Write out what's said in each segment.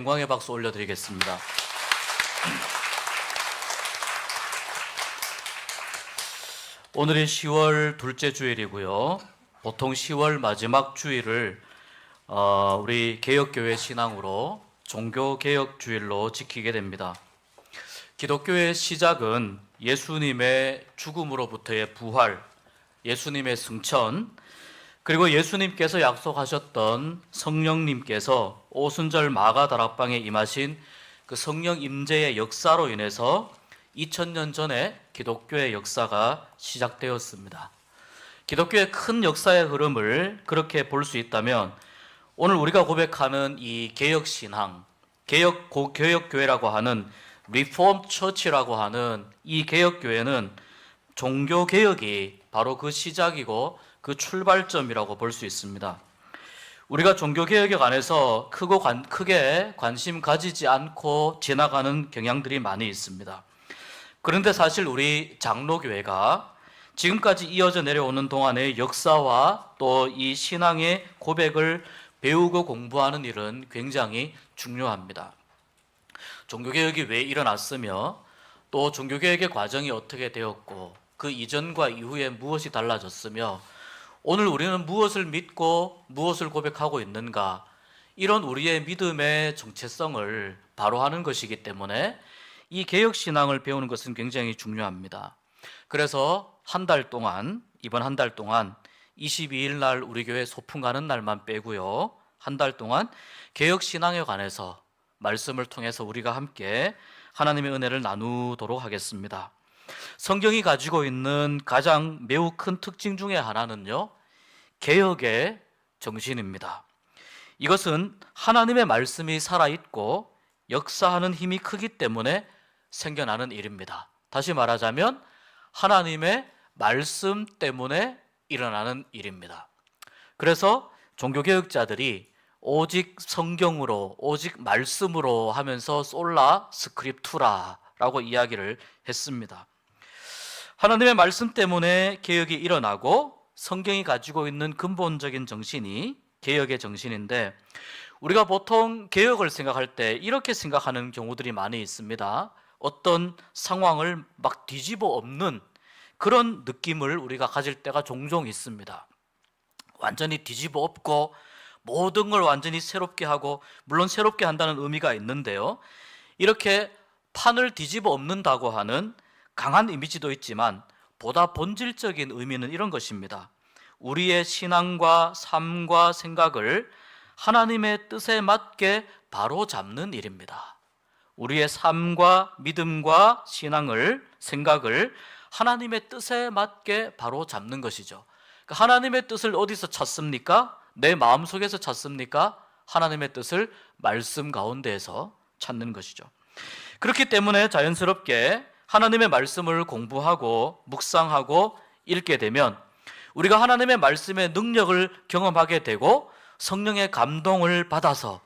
영광의 박수 올려드리겠습니다. 오늘이 10월 둘째 주일이고요. 보통 10월 마지막 주일을 우리 개혁교회 신앙으로 종교개혁주일로 지키게 됩니다. 기독교의 시작은 예수님의 죽음으로부터의 부활, 예수님의 승천, 그리고 예수님께서 약속하셨던 성령님께서 오순절 마가다락방에 임하신 그 성령 임재의 역사로 인해서 2000년 전에 기독교의 역사가 시작되었습니다. 기독교의 큰 역사의 흐름을 그렇게 볼 수 있다면 오늘 우리가 고백하는 이 개혁신앙, 개혁교회라고 하는 리폼 처치라고 하는 이 개혁교회는 종교개혁이 바로 그 시작이고 그 출발점이라고 볼 수 있습니다. 우리가 종교개혁에 관해서 크게 관심 가지지 않고 지나가는 경향들이 많이 있습니다. 그런데 사실 우리 장로교회가 지금까지 이어져 내려오는 동안의 역사와 또 이 신앙의 고백을 배우고 공부하는 일은 굉장히 중요합니다. 종교개혁이 왜 일어났으며 또 종교개혁의 과정이 어떻게 되었고 그 이전과 이후에 무엇이 달라졌으며 오늘 우리는 무엇을 믿고 무엇을 고백하고 있는가, 이런 우리의 믿음의 정체성을 바로하는 것이기 때문에 이 개혁신앙을 배우는 것은 굉장히 중요합니다. 그래서 이번 한 달 동안 22일 날 우리 교회 소풍 가는 날만 빼고요, 한 달 동안 개혁신앙에 관해서 말씀을 통해서 우리가 함께 하나님의 은혜를 나누도록 하겠습니다. 성경이 가지고 있는 가장 매우 큰 특징 중에 하나는요, 개혁의 정신입니다. 이것은 하나님의 말씀이 살아있고 역사하는 힘이 크기 때문에 생겨나는 일입니다. 다시 말하자면 하나님의 말씀 때문에 일어나는 일입니다. 그래서 종교개혁자들이 오직 성경으로, 오직 말씀으로 하면서 솔라 스크립투라라고 이야기를 했습니다. 하나님의 말씀 때문에 개혁이 일어나고 성경이 가지고 있는 근본적인 정신이 개혁의 정신인데, 우리가 보통 개혁을 생각할 때 이렇게 생각하는 경우들이 많이 있습니다. 어떤 상황을 막 뒤집어 엎는 그런 느낌을 우리가 가질 때가 종종 있습니다. 완전히 뒤집어 엎고 모든 걸 완전히 새롭게 하고, 물론 새롭게 한다는 의미가 있는데요, 이렇게 판을 뒤집어 엎는다고 하는 강한 이미지도 있지만 보다 본질적인 의미는 이런 것입니다. 우리의 신앙과 삶과 생각을 하나님의 뜻에 맞게 바로 잡는 일입니다. 우리의 삶과 믿음과 신앙을, 생각을 하나님의 뜻에 맞게 바로 잡는 것이죠. 그러니까 하나님의 뜻을 어디서 찾습니까? 내 마음속에서 찾습니까? 하나님의 뜻을 말씀 가운데에서 찾는 것이죠. 그렇기 때문에 자연스럽게 하나님의 말씀을 공부하고 묵상하고 읽게 되면 우리가 하나님의 말씀의 능력을 경험하게 되고 성령의 감동을 받아서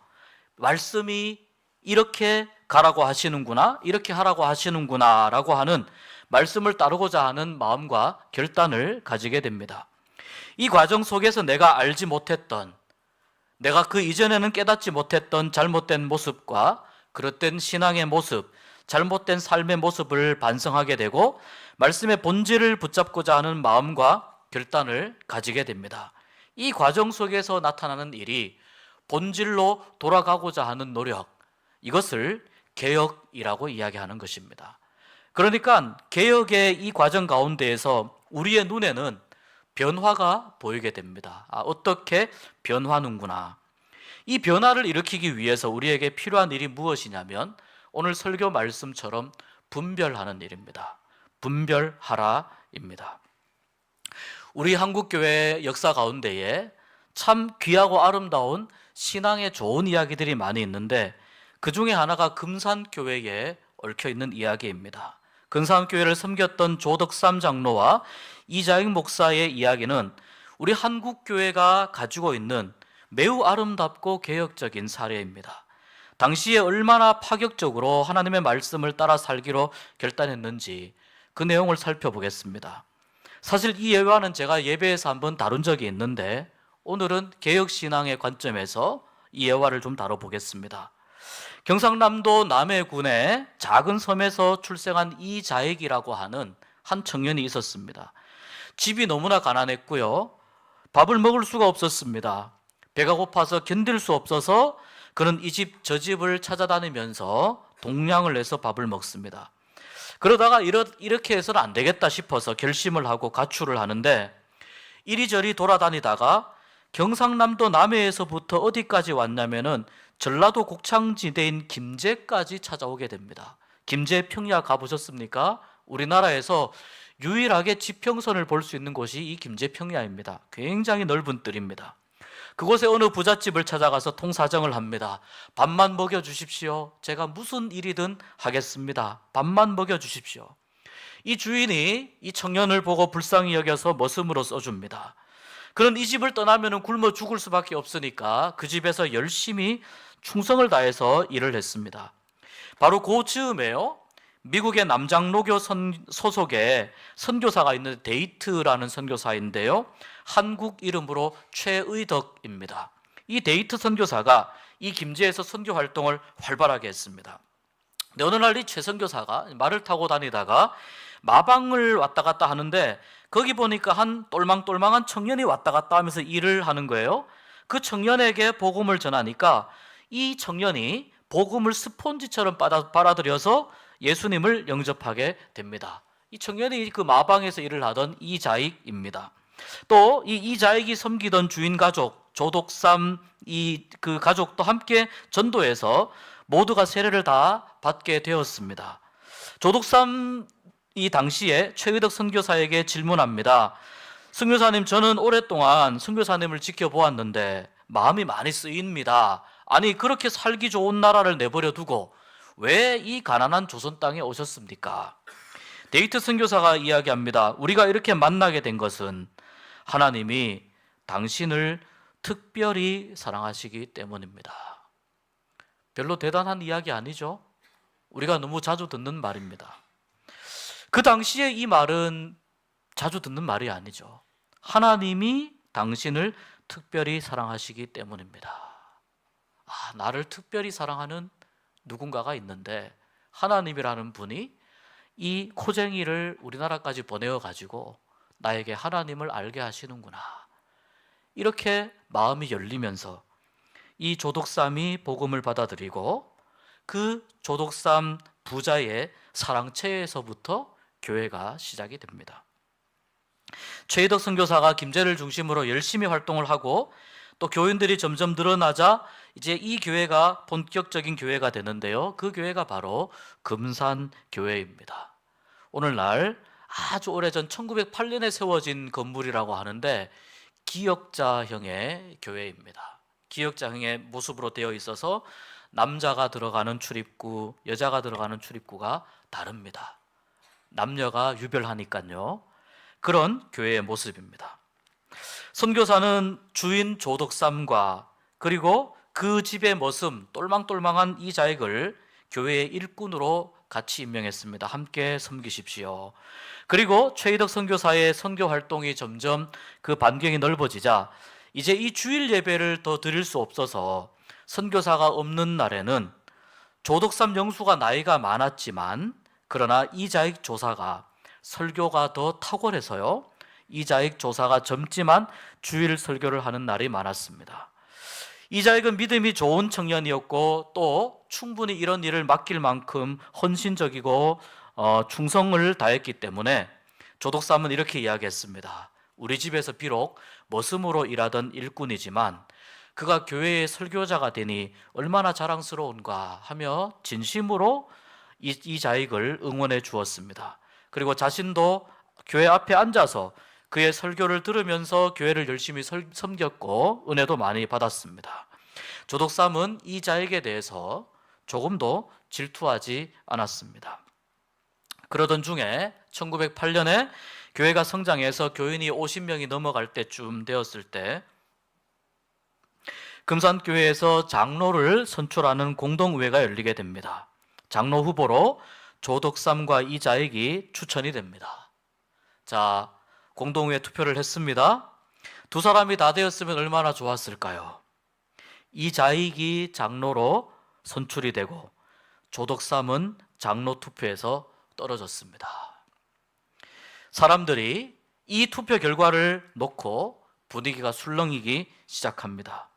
말씀이 이렇게 가라고 하시는구나, 이렇게 하라고 하시는구나 라고 하는 말씀을 따르고자 하는 마음과 결단을 가지게 됩니다. 이 과정 속에서 내가 알지 못했던, 내가 그 이전에는 깨닫지 못했던 잘못된 모습과 그릇된 신앙의 모습, 잘못된 삶의 모습을 반성하게 되고 말씀의 본질을 붙잡고자 하는 마음과 결단을 가지게 됩니다. 이 과정 속에서 나타나는 일이 본질로 돌아가고자 하는 노력, 이것을 개혁이라고 이야기하는 것입니다. 그러니까 개혁의 이 과정 가운데에서 우리의 눈에는 변화가 보이게 됩니다. 어떻게 변하는구나. 이 변화를 일으키기 위해서 우리에게 필요한 일이 무엇이냐면 오늘 설교 말씀처럼 분별하는 일입니다. 분별하라입니다. 우리 한국교회 역사 가운데에 참 귀하고 아름다운 신앙의 좋은 이야기들이 많이 있는데 그 중에 하나가 금산교회에 얽혀있는 이야기입니다. 금산교회를 섬겼던 조덕삼 장로와 이자익 목사의 이야기는 우리 한국교회가 가지고 있는 매우 아름답고 개혁적인 사례입니다. 당시에 얼마나 파격적으로 하나님의 말씀을 따라 살기로 결단했는지 그 내용을 살펴보겠습니다. 사실 이 예화는 제가 예배에서 한번 다룬 적이 있는데 오늘은 개혁신앙의 관점에서 이 예화를 좀 다뤄보겠습니다. 경상남도 남해군의 작은 섬에서 출생한 이자익이라고 하는 한 청년이 있었습니다. 집이 너무나 가난했고요. 밥을 먹을 수가 없었습니다. 배가 고파서 견딜 수 없어서 그는 이 집 저 집을 찾아다니면서 동량을 내서 밥을 먹습니다. 그러다가 이렇게 해서는 안 되겠다 싶어서 결심을 하고 가출을 하는데, 이리저리 돌아다니다가 경상남도 남해에서부터 어디까지 왔냐면은 전라도 곡창지대인 김제까지 찾아오게 됩니다. 김제 평야 가보셨습니까? 우리나라에서 유일하게 지평선을 볼 수 있는 곳이 이 김제 평야입니다. 굉장히 넓은 뜰입니다. 그곳에 어느 부잣집을 찾아가서 통사정을 합니다. 밥만 먹여주십시오. 제가 무슨 일이든 하겠습니다. 밥만 먹여주십시오. 이 주인이 이 청년을 보고 불쌍히 여겨서 머슴으로 써줍니다. 그는 이 집을 떠나면 굶어 죽을 수밖에 없으니까 그 집에서 열심히 충성을 다해서 일을 했습니다. 바로 그 즈음에요, 미국의 남장로교 소속의 선교사가 있는데 데이트라는 선교사인데요, 한국 이름으로 최의덕입니다. 이 데이트 선교사가 이 김제에서 선교 활동을 활발하게 했습니다. 근데 어느 날 이 최 선교사가 말을 타고 다니다가 마방을 왔다 갔다 하는데, 거기 보니까 한 똘망똘망한 청년이 왔다 갔다 하면서 일을 하는 거예요. 그 청년에게 복음을 전하니까 이 청년이 복음을 스폰지처럼 빨아들여서 예수님을 영접하게 됩니다. 이 청년이 그 마방에서 일을 하던 이자익입니다. 또 이 이자익이 섬기던 주인 가족 조독삼 그 가족도 함께 전도해서 모두가 세례를 다 받게 되었습니다. 조독삼 이 당시에 최의덕 선교사에게 질문합니다. 선교사님, 저는 오랫동안 선교사님을 지켜보았는데 마음이 많이 쓰입니다. 아니, 그렇게 살기 좋은 나라를 내버려 두고 왜 이 가난한 조선 땅에 오셨습니까? 데이트 선교사가 이야기합니다. 우리가 이렇게 만나게 된 것은 하나님이 당신을 특별히 사랑하시기 때문입니다. 별로 대단한 이야기 아니죠? 우리가 너무 자주 듣는 말입니다. 그 당시에 이 말은 자주 듣는 말이 아니죠. 하나님이 당신을 특별히 사랑하시기 때문입니다. 나를 특별히 사랑하는 누군가가 있는데 하나님이라는 분이 이 코쟁이를 우리나라까지 보내어 가지고 나에게 하나님을 알게 하시는구나. 이렇게 마음이 열리면서 이 조독삼이 복음을 받아들이고 그 조독삼 부자의 사랑채에서부터 교회가 시작이 됩니다. 최의덕 선교사가 김제를 중심으로 열심히 활동을 하고 또 교인들이 점점 늘어나자 이제 이 교회가 본격적인 교회가 되는데요, 그 교회가 바로 금산교회입니다. 오늘날 아주 오래전 1908년에 세워진 건물이라고 하는데 기역자형의 교회입니다. 기역자형의 모습으로 되어 있어서 남자가 들어가는 출입구, 여자가 들어가는 출입구가 다릅니다. 남녀가 유별하니까요. 그런 교회의 모습입니다. 선교사는 주인 조덕삼과 그리고 그 집의 머슴 똘망똘망한 이자익을 교회의 일꾼으로 같이 임명했습니다. 함께 섬기십시오. 그리고 최의덕 선교사의 선교 활동이 점점 그 반경이 넓어지자 이제 이 주일 예배를 더 드릴 수 없어서 선교사가 없는 날에는 조덕삼 영수가 나이가 많았지만 그러나 이자익 조사가 설교가 더 탁월해서요, 이자익 조사가 젊지만 주일 설교를 하는 날이 많았습니다. 이자익은 믿음이 좋은 청년이었고 또 충분히 이런 일을 맡길 만큼 헌신적이고 충성을 다했기 때문에 조독삼은 이렇게 이야기했습니다. 우리 집에서 비록 머슴으로 일하던 일꾼이지만 그가 교회의 설교자가 되니 얼마나 자랑스러운가 하며 진심으로 이자익을 응원해 주었습니다. 그리고 자신도 교회 앞에 앉아서 그의 설교를 들으면서 교회를 열심히 섬겼고 은혜도 많이 받았습니다. 조독삼은 이자익에 대해서 조금도 질투하지 않았습니다. 그러던 중에 1908년에 교회가 성장해서 교인이 50명이 넘어갈 때쯤 되었을 때 금산교회에서 장로를 선출하는 공동의회가 열리게 됩니다. 장로 후보로 조덕삼과 이자익이 추천이 됩니다. 자, 공동의회 투표를 했습니다. 두 사람이 다 되었으면 얼마나 좋았을까요? 이자익이 장로로 선출이 되고 조덕삼은 장로 투표에서 떨어졌습니다. 사람들이 이 투표 결과를 놓고 분위기가 술렁이기 시작합니다.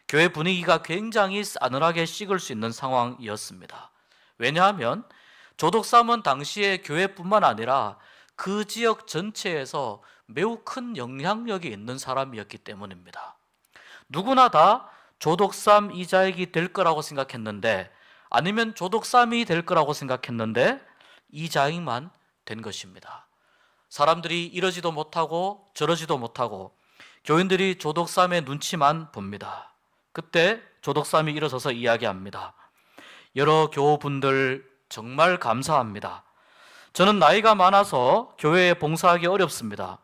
교회 분위기가 굉장히 싸늘하게 식을 수 있는 상황이었습니다. 왜냐하면 조덕삼은 당시에 교회뿐만 아니라 그 지역 전체에서 매우 큰 영향력이 있는 사람이었기 때문입니다. 누구나 다 조덕삼 이자익이 될 거라고 생각했는데, 아니면 조덕삼이 될 거라고 생각했는데 이자익만 된 것입니다. 사람들이 이러지도 못하고 저러지도 못하고 교인들이 조덕삼의 눈치만 봅니다. 그때 조덕삼이 일어서서 이야기합니다. 여러 교우분들 정말 감사합니다. 저는 나이가 많아서 교회에 봉사하기 어렵습니다.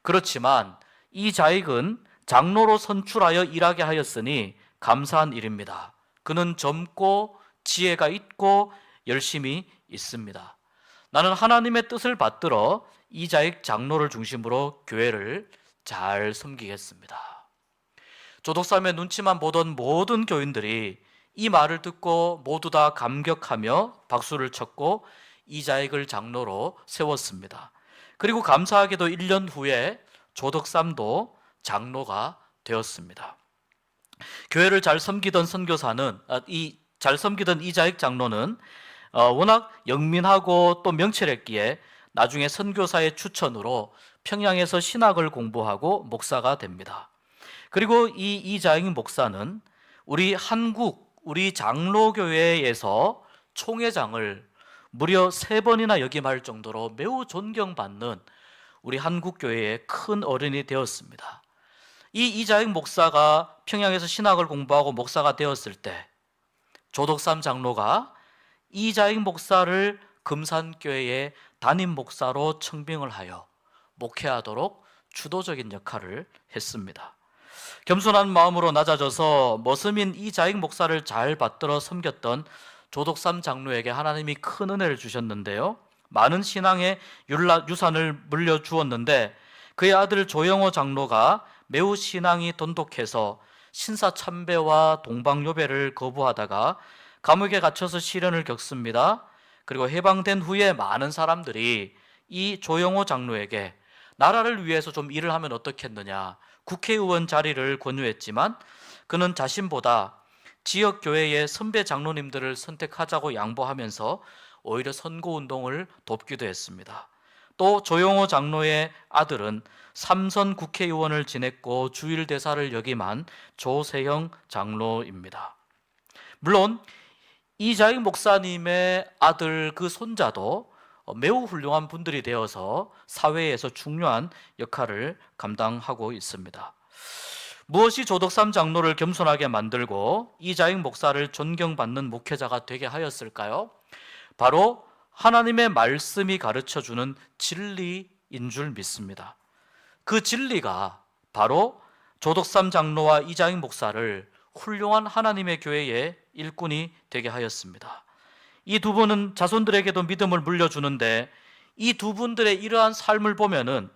그렇지만 이자익은 장로로 선출하여 일하게 하였으니 감사한 일입니다. 그는 젊고 지혜가 있고 열심히 있습니다. 나는 하나님의 뜻을 받들어 이자익 장로를 중심으로 교회를 잘 섬기겠습니다. 조덕삼의 눈치만 보던 모든 교인들이 이 말을 듣고 모두 다 감격하며 박수를 쳤고 이자익을 장로로 세웠습니다. 그리고 감사하게도 1년 후에 조덕삼도 장로가 되었습니다. 교회를 잘 섬기던 선교사는 잘 섬기던 이자익 장로는 워낙 영민하고 또 명철했기에 나중에 선교사의 추천으로 평양에서 신학을 공부하고 목사가 됩니다. 그리고 이 이자익 목사는 우리 장로교회에서 총회장을 무려 3번이나 역임할 정도로 매우 존경받는 우리 한국교회의 큰 어른이 되었습니다. 이 이자익 목사가 평양에서 신학을 공부하고 목사가 되었을 때 조덕삼 장로가 이자익 목사를 금산교회의 담임 목사로 청빙을 하여 목회하도록 주도적인 역할을 했습니다. 겸손한 마음으로 낮아져서 머슴인 이자익 목사를 잘 받들어 섬겼던 조덕삼 장로에게 하나님이 큰 은혜를 주셨는데요, 많은 신앙의 유산을 물려주었는데 그의 아들 조영호 장로가 매우 신앙이 돈독해서 신사참배와 동방요배를 거부하다가 감옥에 갇혀서 시련을 겪습니다. 그리고 해방된 후에 많은 사람들이 이 조영호 장로에게 나라를 위해서 좀 일을 하면 어떻겠느냐, 국회의원 자리를 권유했지만 그는 자신보다 지역교회의 선배 장로님들을 선택하자고 양보하면서 오히려 선거운동을 돕기도 했습니다. 또 조영호 장로의 아들은 삼선 국회의원을 지냈고 주일대사를 역임한 조세형 장로입니다. 물론 이자익 목사님의 아들 그 손자도 매우 훌륭한 분들이 되어서 사회에서 중요한 역할을 감당하고 있습니다. 무엇이 조덕삼 장로를 겸손하게 만들고 이자익 목사를 존경받는 목회자가 되게 하였을까요? 바로 하나님의 말씀이 가르쳐주는 진리인 줄 믿습니다. 그 진리가 바로 조덕삼 장로와 이자익 목사를 훌륭한 하나님의 교회의 일꾼이 되게 하였습니다. 이 두 분은 자손들에게도 믿음을 물려주는데 이 두 분들의 이러한 삶을 보면은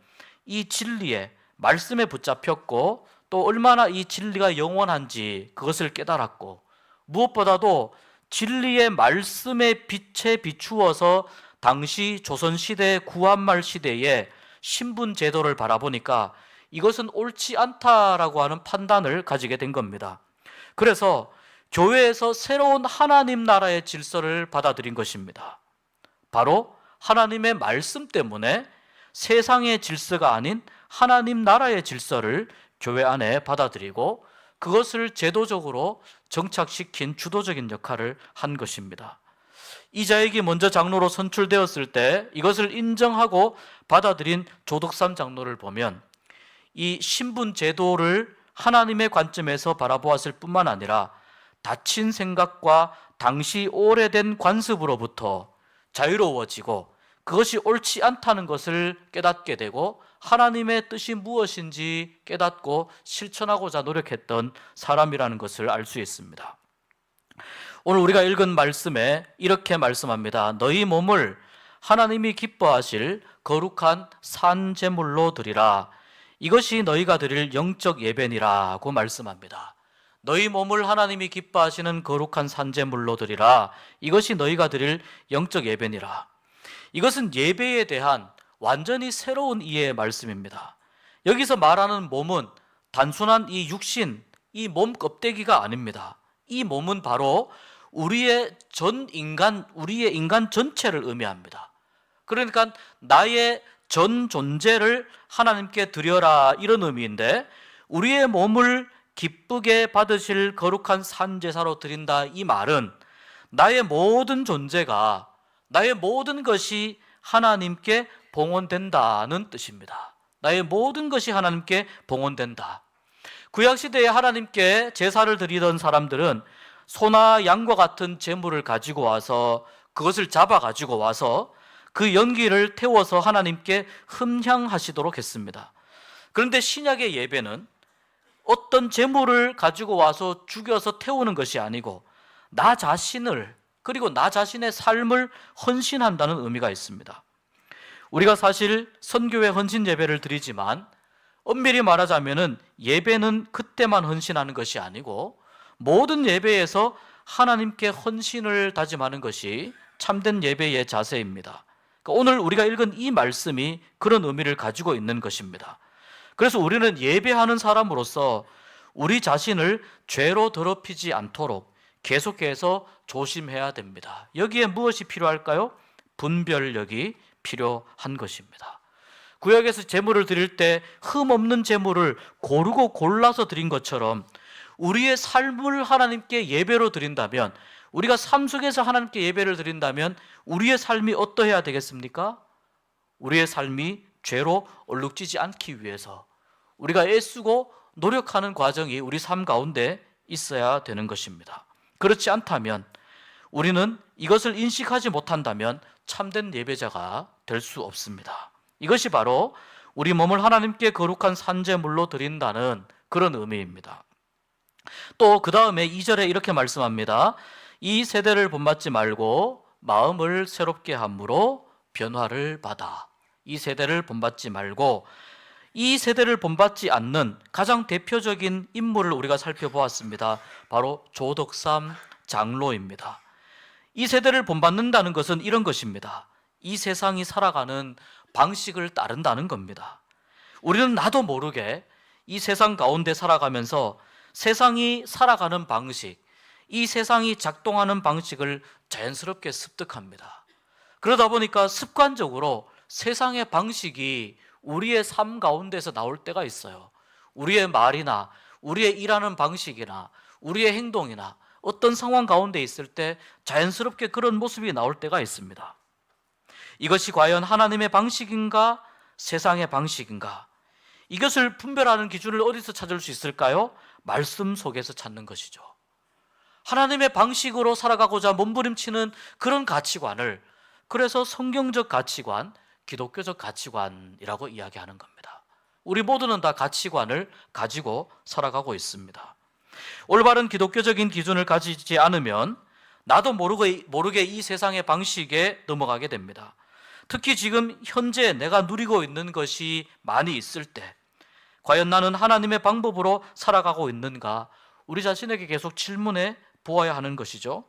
이 진리에 말씀에 붙잡혔고 또 얼마나 이 진리가 영원한지 그것을 깨달았고, 무엇보다도 진리의 말씀의 빛에 비추어서 당시 조선시대 구한말 시대의 신분 제도를 바라보니까 이것은 옳지 않다라고 하는 판단을 가지게 된 겁니다. 그래서 교회에서 새로운 하나님 나라의 질서를 받아들인 것입니다. 바로 하나님의 말씀 때문에 세상의 질서가 아닌 하나님 나라의 질서를 교회 안에 받아들이고 그것을 제도적으로 정착시킨 주도적인 역할을 한 것입니다. 이자익이 먼저 장로로 선출되었을 때 이것을 인정하고 받아들인 조덕삼 장로를 보면 이 신분 제도를 하나님의 관점에서 바라보았을 뿐만 아니라 닫힌 생각과 당시 오래된 관습으로부터 자유로워지고 그것이 옳지 않다는 것을 깨닫게 되고 하나님의 뜻이 무엇인지 깨닫고 실천하고자 노력했던 사람이라는 것을 알 수 있습니다. 오늘 우리가 읽은 말씀에 이렇게 말씀합니다. 너희 몸을 하나님이 기뻐하실 거룩한 산제물로 드리라. 이것이 너희가 드릴 영적 예배니라고 말씀합니다. 너희 몸을 하나님이 기뻐하시는 거룩한 산제물로 드리라. 이것이 너희가 드릴 영적 예배니라. 이것은 예배에 대한 완전히 새로운 이해의 말씀입니다. 여기서 말하는 몸은 단순한 이 육신, 이 몸 껍데기가 아닙니다. 이 몸은 바로 우리의 인간 전체를 의미합니다. 그러니까 나의 전 존재를 하나님께 드려라, 이런 의미인데, 우리의 몸을 기쁘게 받으실 거룩한 산제사로 드린다, 이 말은 나의 모든 존재가, 나의 모든 것이 하나님께 봉헌된다는 뜻입니다. 나의 모든 것이 하나님께 봉헌된다. 구약시대에 하나님께 제사를 드리던 사람들은 소나 양과 같은 제물을 가지고 와서, 그것을 잡아 가지고 와서 그 연기를 태워서 하나님께 흠향하시도록 했습니다. 그런데 신약의 예배는 어떤 제물을 가지고 와서 죽여서 태우는 것이 아니고 나 자신을, 그리고 나 자신의 삶을 헌신한다는 의미가 있습니다. 우리가 사실 선교회 헌신 예배를 드리지만 엄밀히 말하자면은 예배는 그때만 헌신하는 것이 아니고 모든 예배에서 하나님께 헌신을 다짐하는 것이 참된 예배의 자세입니다. 그러니까 오늘 우리가 읽은 이 말씀이 그런 의미를 가지고 있는 것입니다. 그래서 우리는 예배하는 사람으로서 우리 자신을 죄로 더럽히지 않도록 계속해서 조심해야 됩니다. 여기에 무엇이 필요할까요? 분별력이 필요한 것입니다. 구약에서 제물을 드릴 때 흠없는 제물을 고르고 골라서 드린 것처럼 우리의 삶을 하나님께 예배로 드린다면, 우리가 삶 속에서 하나님께 예배를 드린다면 우리의 삶이 어떠해야 되겠습니까? 우리의 삶이 죄로 얼룩지지 않기 위해서 우리가 애쓰고 노력하는 과정이 우리 삶 가운데 있어야 되는 것입니다. 그렇지 않다면, 우리는 이것을 인식하지 못한다면 참된 예배자가 될 수 없습니다. 이것이 바로 우리 몸을 하나님께 거룩한 산제물로 드린다는 그런 의미입니다. 또 그 다음에 2절에 이렇게 말씀합니다. 이 세대를 본받지 말고 마음을 새롭게 함으로 변화를 받아. 이 세대를 본받지 말고, 이 세대를 본받지 않는 가장 대표적인 인물을 우리가 살펴보았습니다. 바로 조덕삼 장로입니다. 이 세대를 본받는다는 것은 이런 것입니다. 이 세상이 살아가는 방식을 따른다는 겁니다. 우리는 나도 모르게 이 세상 가운데 살아가면서 세상이 살아가는 방식, 이 세상이 작동하는 방식을 자연스럽게 습득합니다. 그러다 보니까 습관적으로 세상의 방식이 우리의 삶 가운데서 나올 때가 있어요. 우리의 말이나 우리의 일하는 방식이나 우리의 행동이나 어떤 상황 가운데 있을 때 자연스럽게 그런 모습이 나올 때가 있습니다. 이것이 과연 하나님의 방식인가 세상의 방식인가, 이것을 분별하는 기준을 어디서 찾을 수 있을까요? 말씀 속에서 찾는 것이죠. 하나님의 방식으로 살아가고자 몸부림치는 그런 가치관을, 그래서 성경적 가치관, 기독교적 가치관이라고 이야기하는 겁니다. 우리 모두는 다 가치관을 가지고 살아가고 있습니다. 올바른 기독교적인 기준을 가지지 않으면 나도 모르게 이 세상의 방식에 넘어가게 됩니다. 특히 지금 현재 내가 누리고 있는 것이 많이 있을 때 과연 나는 하나님의 방법으로 살아가고 있는가, 우리 자신에게 계속 질문해 보아야 하는 것이죠.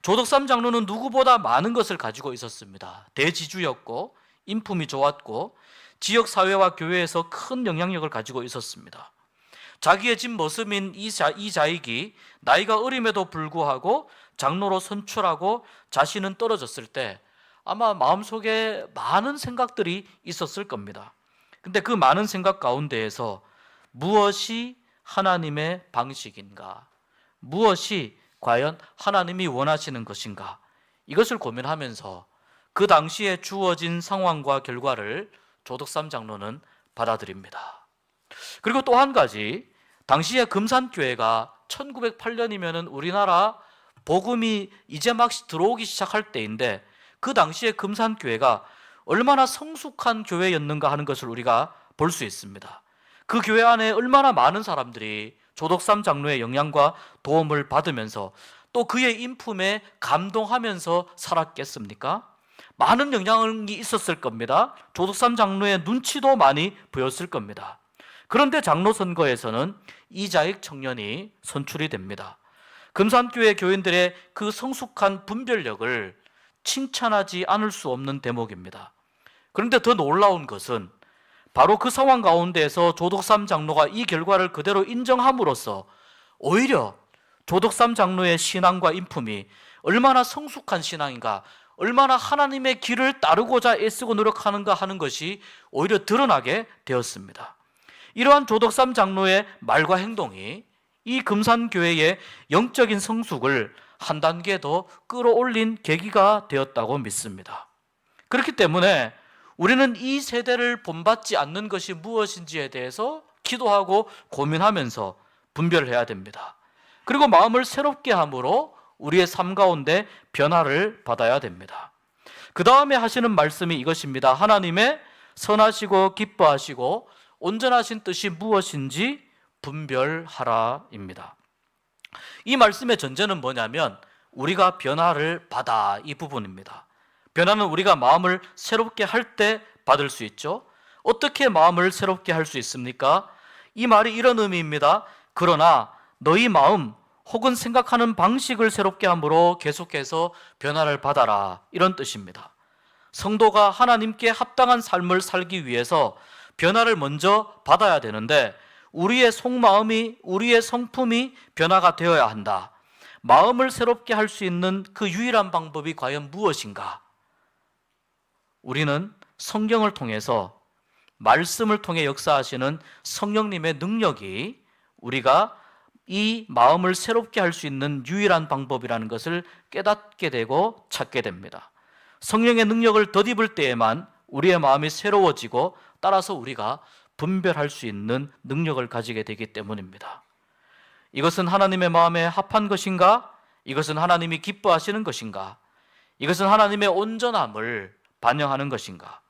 조덕삼 장로는 누구보다 많은 것을 가지고 있었습니다. 대지주였고 인품이 좋았고 지역사회와 교회에서 큰 영향력을 가지고 있었습니다. 자기의 집 머슴인 이자익이 나이가 어림에도 불구하고 장로로 선출하고 자신은 떨어졌을 때 아마 마음속에 많은 생각들이 있었을 겁니다. 근데 그 많은 생각 가운데에서 무엇이 하나님의 방식인가, 무엇이 과연 하나님이 원하시는 것인가, 이것을 고민하면서 그 당시에 주어진 상황과 결과를 조덕삼 장로는 받아들입니다. 그리고 또 한 가지, 당시에 금산교회가 1908년이면 우리나라 복음이 이제 막 들어오기 시작할 때인데, 그 당시에 금산교회가 얼마나 성숙한 교회였는가 하는 것을 우리가 볼 수 있습니다. 그 교회 안에 얼마나 많은 사람들이 조덕삼 장로의 영향과 도움을 받으면서 또 그의 인품에 감동하면서 살았겠습니까? 많은 영향이 있었을 겁니다. 조덕삼 장로의 눈치도 많이 보였을 겁니다. 그런데 장로 선거에서는 이자익 청년이 선출이 됩니다. 금산교회 교인들의 그 성숙한 분별력을 칭찬하지 않을 수 없는 대목입니다. 그런데 더 놀라운 것은 바로 그 상황 가운데에서 조덕삼 장로가 이 결과를 그대로 인정함으로써 오히려 조덕삼 장로의 신앙과 인품이 얼마나 성숙한 신앙인가, 얼마나 하나님의 길을 따르고자 애쓰고 노력하는가 하는 것이 오히려 드러나게 되었습니다. 이러한 조덕삼 장로의 말과 행동이 이 금산교회의 영적인 성숙을 한 단계 더 끌어올린 계기가 되었다고 믿습니다. 그렇기 때문에 우리는 이 세대를 본받지 않는 것이 무엇인지에 대해서 기도하고 고민하면서 분별해야 됩니다. 그리고 마음을 새롭게 함으로 우리의 삶 가운데 변화를 받아야 됩니다. 그 다음에 하시는 말씀이 이것입니다. 하나님의 선하시고 기뻐하시고 온전하신 뜻이 무엇인지 분별하라입니다. 이 말씀의 전제는 뭐냐면 우리가 변화를 받아, 이 부분입니다. 변화는 우리가 마음을 새롭게 할 때 받을 수 있죠. 어떻게 마음을 새롭게 할 수 있습니까? 이 말이 이런 의미입니다. 그러나 너희 마음 혹은 생각하는 방식을 새롭게 함으로 계속해서 변화를 받아라, 이런 뜻입니다. 성도가 하나님께 합당한 삶을 살기 위해서 변화를 먼저 받아야 되는데 우리의 속마음이, 우리의 성품이 변화가 되어야 한다. 마음을 새롭게 할 수 있는 그 유일한 방법이 과연 무엇인가? 우리는 성경을 통해서, 말씀을 통해 역사하시는 성령님의 능력이 우리가 이 마음을 새롭게 할 수 있는 유일한 방법이라는 것을 깨닫게 되고 찾게 됩니다. 성령의 능력을 덧입을 때에만 우리의 마음이 새로워지고 따라서 우리가 분별할 수 있는 능력을 가지게 되기 때문입니다. 이것은 하나님의 마음에 합한 것인가? 이것은 하나님이 기뻐하시는 것인가? 이것은 하나님의 온전함을 반영하는 것인가?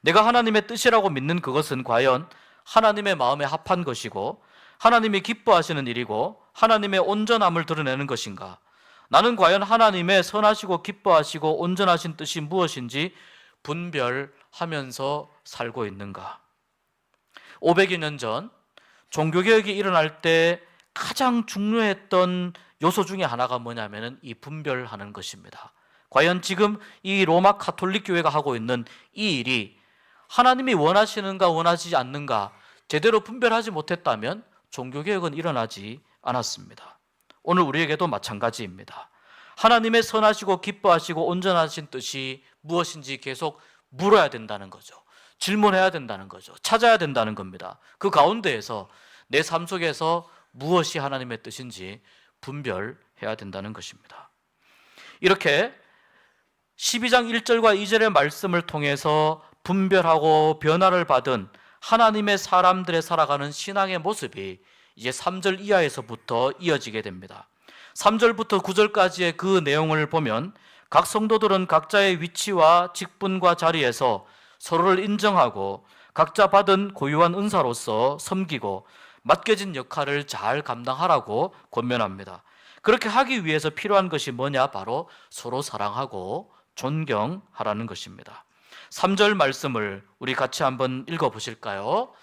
내가 하나님의 뜻이라고 믿는 그것은 과연 하나님의 마음에 합한 것이고 하나님이 기뻐하시는 일이고 하나님의 온전함을 드러내는 것인가? 나는 과연 하나님의 선하시고 기뻐하시고 온전하신 뜻이 무엇인지 분별하면서 살고 있는가? 500여 년 전 종교개혁이 일어날 때 가장 중요했던 요소 중에 하나가 뭐냐면 이 분별하는 것입니다. 과연 지금 이 로마 가톨릭 교회가 하고 있는 이 일이 하나님이 원하시는가 원하지 않는가 제대로 분별하지 못했다면 종교개혁은 일어나지 않았습니다. 오늘 우리에게도 마찬가지입니다. 하나님의 선하시고 기뻐하시고 온전하신 뜻이 무엇인지 계속 물어야 된다는 거죠. 질문해야 된다는 거죠. 찾아야 된다는 겁니다. 그 가운데에서 내 삶 속에서 무엇이 하나님의 뜻인지 분별해야 된다는 것입니다. 이렇게 12장 1절과 2절의 말씀을 통해서 분별하고 변화를 받은 하나님의 사람들의 살아가는 신앙의 모습이 이제 3절 이하에서부터 이어지게 됩니다. 3절부터 9절까지의 그 내용을 보면 각 성도들은 각자의 위치와 직분과 자리에서 서로를 인정하고 각자 받은 고유한 은사로서 섬기고 맡겨진 역할을 잘 감당하라고 권면합니다. 그렇게 하기 위해서 필요한 것이 뭐냐? 바로 서로 사랑하고 존경하라는 것입니다. 3절 말씀을 우리 같이 한번 읽어보실까요?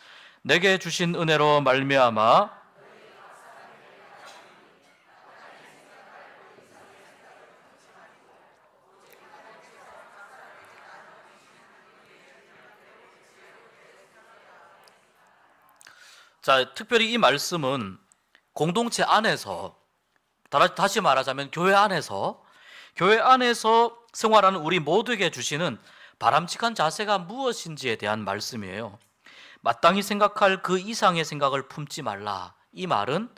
내게 주신 은혜로 말미암아 자, 특별히 이 말씀은 공동체 안에서, 다시 말하자면 교회 안에서 생활하는 우리 모두에게 주시는 바람직한 자세가 무엇인지에 대한 말씀이에요. 마땅히 생각할 그 이상의 생각을 품지 말라. 이 말은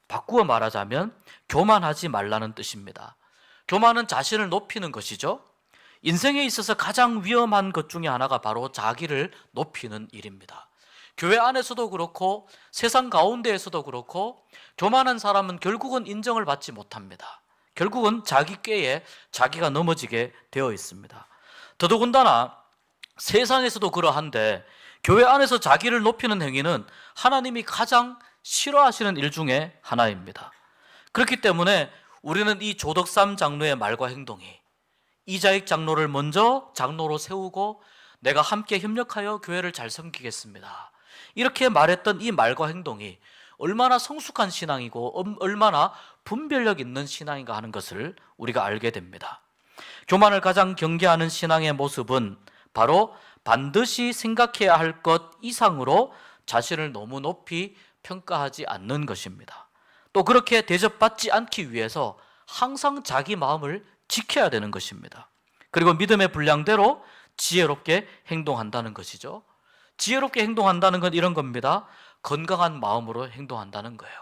바꾸어 말하자면 교만하지 말라는 뜻입니다. 교만은 자신을 높이는 것이죠. 인생에 있어서 가장 위험한 것 중에 하나가 바로 자기를 높이는 일입니다. 교회 안에서도 그렇고 세상 가운데에서도 그렇고 교만한 사람은 결국은 인정을 받지 못합니다. 결국은 자기 꾀에 자기가 넘어지게 되어 있습니다. 더더군다나 세상에서도 그러한데 교회 안에서 자기를 높이는 행위는 하나님이 가장 싫어하시는 일 중에 하나입니다. 그렇기 때문에 우리는 이 조덕삼 장로의 말과 행동이 이자익 장로를 먼저 장로로 세우고 내가 함께 협력하여 교회를 잘 섬기겠습니다, 이렇게 말했던 이 말과 행동이 얼마나 성숙한 신앙이고 얼마나 분별력 있는 신앙인가 하는 것을 우리가 알게 됩니다. 교만을 가장 경계하는 신앙의 모습은 바로 반드시 생각해야 할 것 이상으로 자신을 너무 높이 평가하지 않는 것입니다. 또 그렇게 대접받지 않기 위해서 항상 자기 마음을 지켜야 되는 것입니다. 그리고 믿음의 분량대로 지혜롭게 행동한다는 것이죠. 지혜롭게 행동한다는 건 이런 겁니다. 건강한 마음으로 행동한다는 거예요.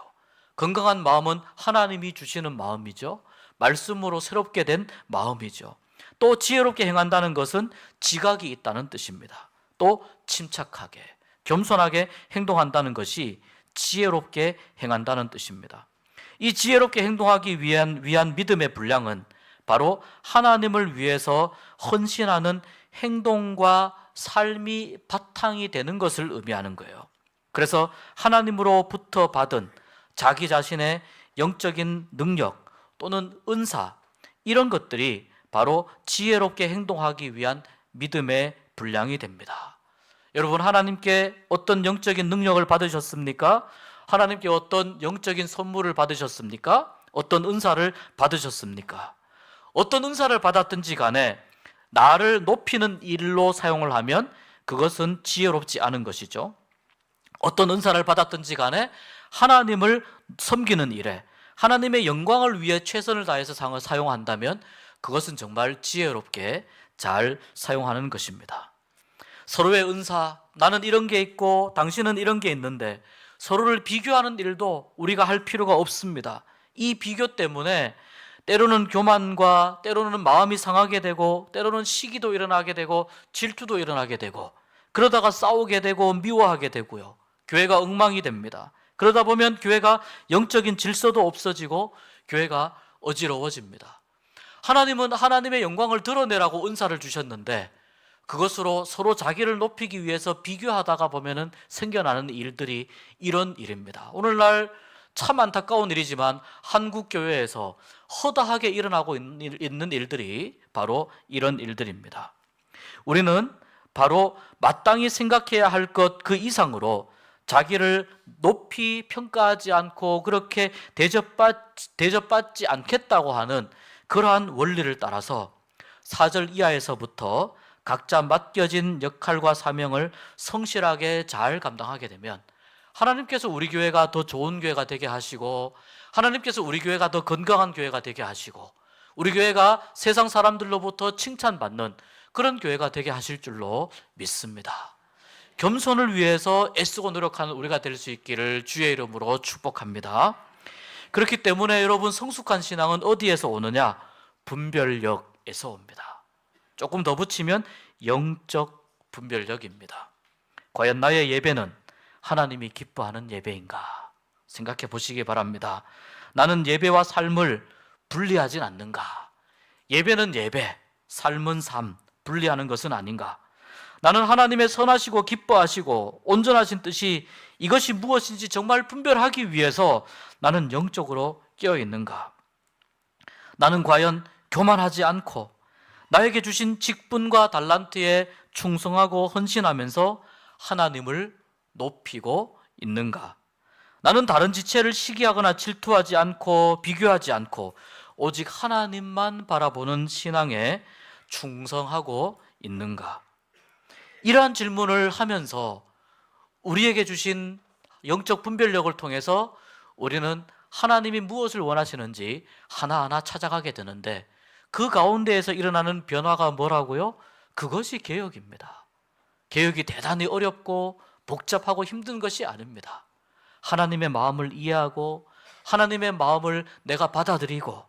건강한 마음은 하나님이 주시는 마음이죠. 말씀으로 새롭게 된 마음이죠. 또 지혜롭게 행한다는 것은 지각이 있다는 뜻입니다. 또 침착하게, 겸손하게 행동한다는 것이 지혜롭게 행한다는 뜻입니다. 이 지혜롭게 행동하기 위한 믿음의 분량은 바로 하나님을 위해서 헌신하는 행동과 삶이 바탕이 되는 것을 의미하는 거예요. 그래서 하나님으로부터 받은 자기 자신의 영적인 능력 또는 은사, 이런 것들이 바로 지혜롭게 행동하기 위한 믿음의 분량이 됩니다. 여러분, 하나님께 어떤 영적인 능력을 받으셨습니까? 하나님께 어떤 영적인 선물을 받으셨습니까? 어떤 은사를 받으셨습니까? 어떤 은사를 받았든지 간에 나를 높이는 일로 사용을 하면 그것은 지혜롭지 않은 것이죠. 어떤 은사를 받았든지 간에 하나님을 섬기는 일에, 하나님의 영광을 위해 최선을 다해서 사용한다면 그것은 정말 지혜롭게 잘 사용하는 것입니다. 서로의 은사, 나는 이런 게 있고 당신은 이런 게 있는데 서로를 비교하는 일도 우리가 할 필요가 없습니다. 이 비교 때문에 때로는 교만과 때로는 마음이 상하게 되고 때로는 시기도 일어나게 되고 질투도 일어나게 되고 그러다가 싸우게 되고 미워하게 되고요. 교회가 엉망이 됩니다. 그러다 보면 교회가 영적인 질서도 없어지고 교회가 어지러워집니다. 하나님은 하나님의 영광을 드러내라고 은사를 주셨는데 그것으로 서로 자기를 높이기 위해서 비교하다가 보면은 생겨나는 일들이 이런 일입니다. 오늘날 참 안타까운 일이지만 한국 교회에서 허다하게 일어나고 있는 일들이 바로 이런 일들입니다. 우리는 바로 마땅히 생각해야 할 것 그 이상으로 자기를 높이 평가하지 않고 그렇게 대접받지 않겠다고 하는 그러한 원리를 따라서 4절 이하에서부터 각자 맡겨진 역할과 사명을 성실하게 잘 감당하게 되면 하나님께서 우리 교회가 더 좋은 교회가 되게 하시고 하나님께서 우리 교회가 더 건강한 교회가 되게 하시고 우리 교회가 세상 사람들로부터 칭찬받는 그런 교회가 되게 하실 줄로 믿습니다. 겸손을 위해서 애쓰고 노력하는 우리가 될 수 있기를 주의 이름으로 축복합니다. 그렇기 때문에 여러분, 성숙한 신앙은 어디에서 오느냐? 분별력에서 옵니다. 조금 더 붙이면 영적 분별력입니다. 과연 나의 예배는 하나님이 기뻐하는 예배인가? 생각해 보시기 바랍니다. 나는 예배와 삶을 분리하진 않는가? 예배는 예배, 삶은 삶, 분리하는 것은 아닌가? 나는 하나님의 선하시고 기뻐하시고 온전하신 뜻이 이것이 무엇인지 정말 분별하기 위해서 나는 영적으로 깨어 있는가? 나는 과연 교만하지 않고 나에게 주신 직분과 달란트에 충성하고 헌신하면서 하나님을 높이고 있는가? 나는 다른 지체를 시기하거나 질투하지 않고 비교하지 않고 오직 하나님만 바라보는 신앙에 충성하고 있는가? 이러한 질문을 하면서 우리에게 주신 영적 분별력을 통해서 우리는 하나님이 무엇을 원하시는지 하나하나 찾아가게 되는데 그 가운데에서 일어나는 변화가 뭐라고요? 그것이 개혁입니다. 개혁이 대단히 어렵고 복잡하고 힘든 것이 아닙니다. 하나님의 마음을 이해하고 하나님의 마음을 내가 받아들이고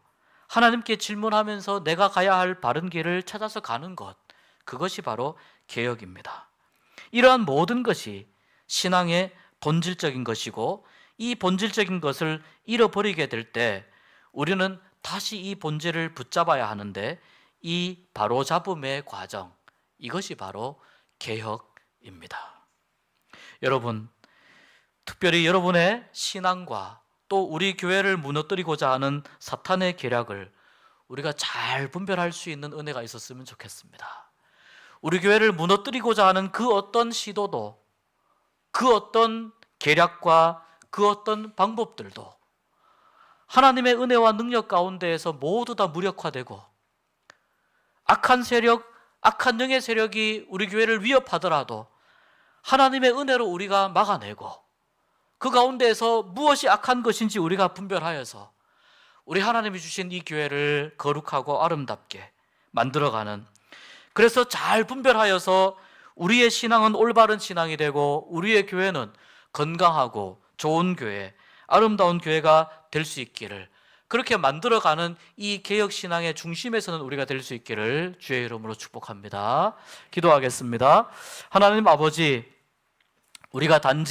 하나님께 질문하면서 내가 가야 할 바른 길을 찾아서 가는 것, 그것이 바로 개혁입니다. 이러한 모든 것이 신앙의 본질적인 것이고 이 본질적인 것을 잃어버리게 될 때 우리는 다시 이 본질을 붙잡아야 하는데 이 바로잡음의 과정, 이것이 바로 개혁입니다. 여러분, 특별히 여러분의 신앙과 또 우리 교회를 무너뜨리고자 하는 사탄의 계략을 우리가 잘 분별할 수 있는 은혜가 있었으면 좋겠습니다. 우리 교회를 무너뜨리고자 하는 그 어떤 시도도 그 어떤 계략과 그 어떤 방법들도 하나님의 은혜와 능력 가운데에서 모두 다 무력화되고 악한 세력, 악한 영의 세력이 우리 교회를 위협하더라도 하나님의 은혜로 우리가 막아내고 그 가운데에서 무엇이 악한 것인지 우리가 분별하여서 우리 하나님이 주신 이 교회를 거룩하고 아름답게 만들어가는, 그래서 잘 분별하여서 우리의 신앙은 올바른 신앙이 되고 우리의 교회는 건강하고 좋은 교회, 아름다운 교회가 될 수 있기를, 그렇게 만들어가는 이 개혁신앙의 중심에서는 우리가 될 수 있기를 주의 이름으로 축복합니다. 기도하겠습니다. 하나님 아버지, 우리가 단지